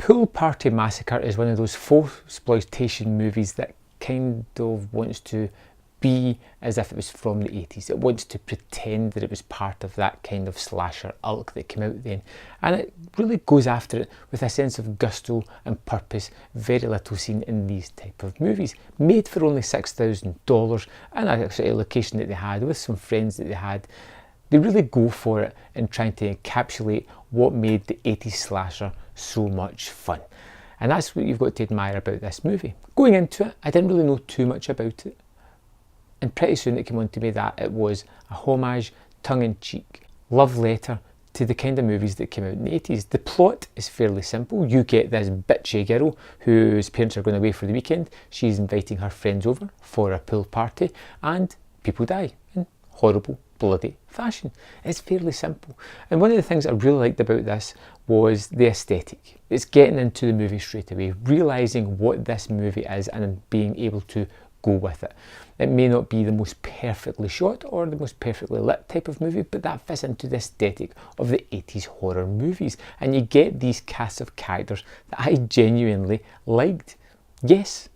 Pool Party Massacre is one of those false-exploitation movies that kind of wants to be as if it was from the 80s. It wants to pretend that it was part of that kind of slasher ilk that came out then. And it really goes after it with a sense of gusto and purpose, very little seen in these type of movies. Made for only $6,000 and actually a location that they had with some friends that they had. They really go for it in trying to encapsulate what made the 80s slasher so much fun. And that's what you've got to admire about this movie. Going into it, I didn't really know too much about it. And pretty soon it came on to me that it was a homage, tongue-in-cheek, love letter to the kind of movies that came out in the 80s. The plot is fairly simple. You get this bitchy girl whose parents are going away for the weekend. She's inviting her friends over for a pool party and people die in horrible, bloody fashion. It's fairly simple. And one of the things I really liked about this was the aesthetic. It's getting into the movie straight away, realising what this movie is and being able to go with it. It may not be the most perfectly shot or the most perfectly lit type of movie, but that fits into the aesthetic of the 80s horror movies. And you get these casts of characters that I genuinely liked. Yes,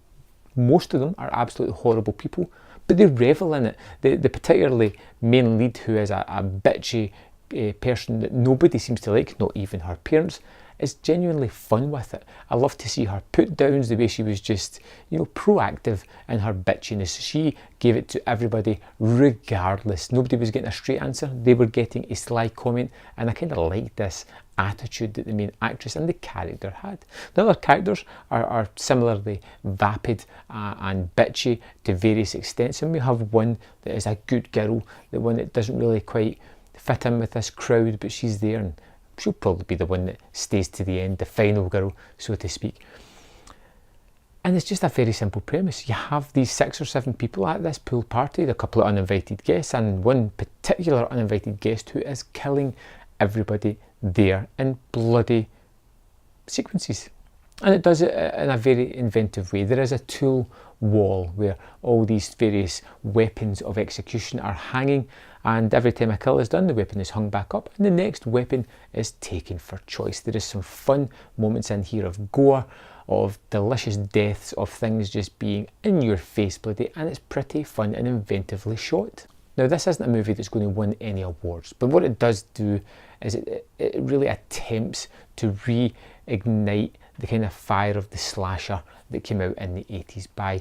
most of them are absolutely horrible people, but they revel in it. The particularly main lead, who is a bitchy person that nobody seems to like, not even her parents, is genuinely fun with it. I love to see her put downs, the way she was just, proactive in her bitchiness. She gave it to everybody regardless. Nobody was getting a straight answer. They were getting a sly comment, and I kind of liked this attitude that the main actress and the character had. The other characters are similarly vapid and bitchy to various extents, and we have one that is a good girl, the one that doesn't really quite fit in with this crowd, but she's there and she'll probably be the one that stays to the end, the final girl, so to speak. And it's just a very simple premise. You have these 6 or 7 people at this pool party, a couple of uninvited guests, and one particular uninvited guest who is killing everybody there in bloody sequences. And it does it in a very inventive way. There is a tool wall where all these various weapons of execution are hanging, and every time a kill is done, the weapon is hung back up and the next weapon is taken for choice. There is some fun moments in here of gore, of delicious deaths, of things just being in your face bloody, and it's pretty fun and inventively shot. Now, this isn't a movie that's going to win any awards, but what it does do is it really attempts to reignite the kind of fire of the slasher that came out in the 80s by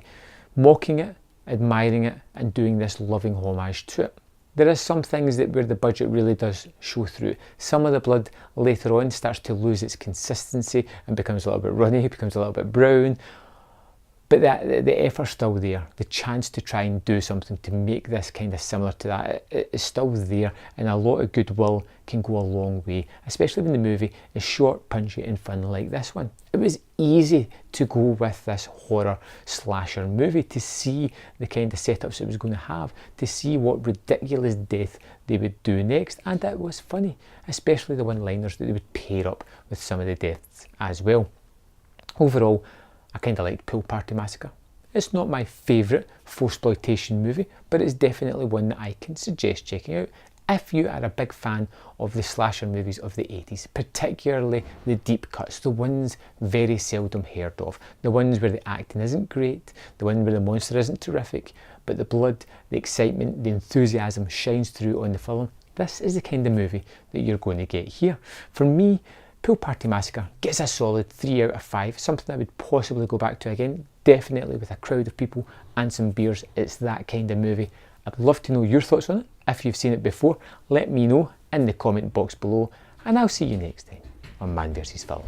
mocking it, admiring it, and doing this loving homage to it. There is some things that where the budget really does show through. Some of the blood later on starts to lose its consistency and becomes a little bit runny, becomes a little bit brown. But the effort's still there. The chance to try and do something to make this kind of similar to that is still there, and a lot of goodwill can go a long way, especially when the movie is short, punchy and fun like this one. It was easy to go with this horror slasher movie, to see the kind of setups it was going to have, to see what ridiculous death they would do next, and it was funny, especially the one-liners that they would pair up with some of the deaths as well. Overall, I kind of liked Pool Party Massacre. It's not my favourite false-exploitation movie, but it's definitely one that I can suggest checking out if you are a big fan of the slasher movies of the 80s, particularly the deep cuts, the ones very seldom heard of, the ones where the acting isn't great, the one where the monster isn't terrific, but the blood, the excitement, the enthusiasm shines through on the film. This is the kind of movie that you're going to get here. For me, Pool Party Massacre gets a solid 3 out of 5, something I would possibly go back to again, definitely with a crowd of people and some beers. It's that kind of movie. I'd love to know your thoughts on it. If you've seen it before, let me know in the comment box below, and I'll see you next time on Man vs Film.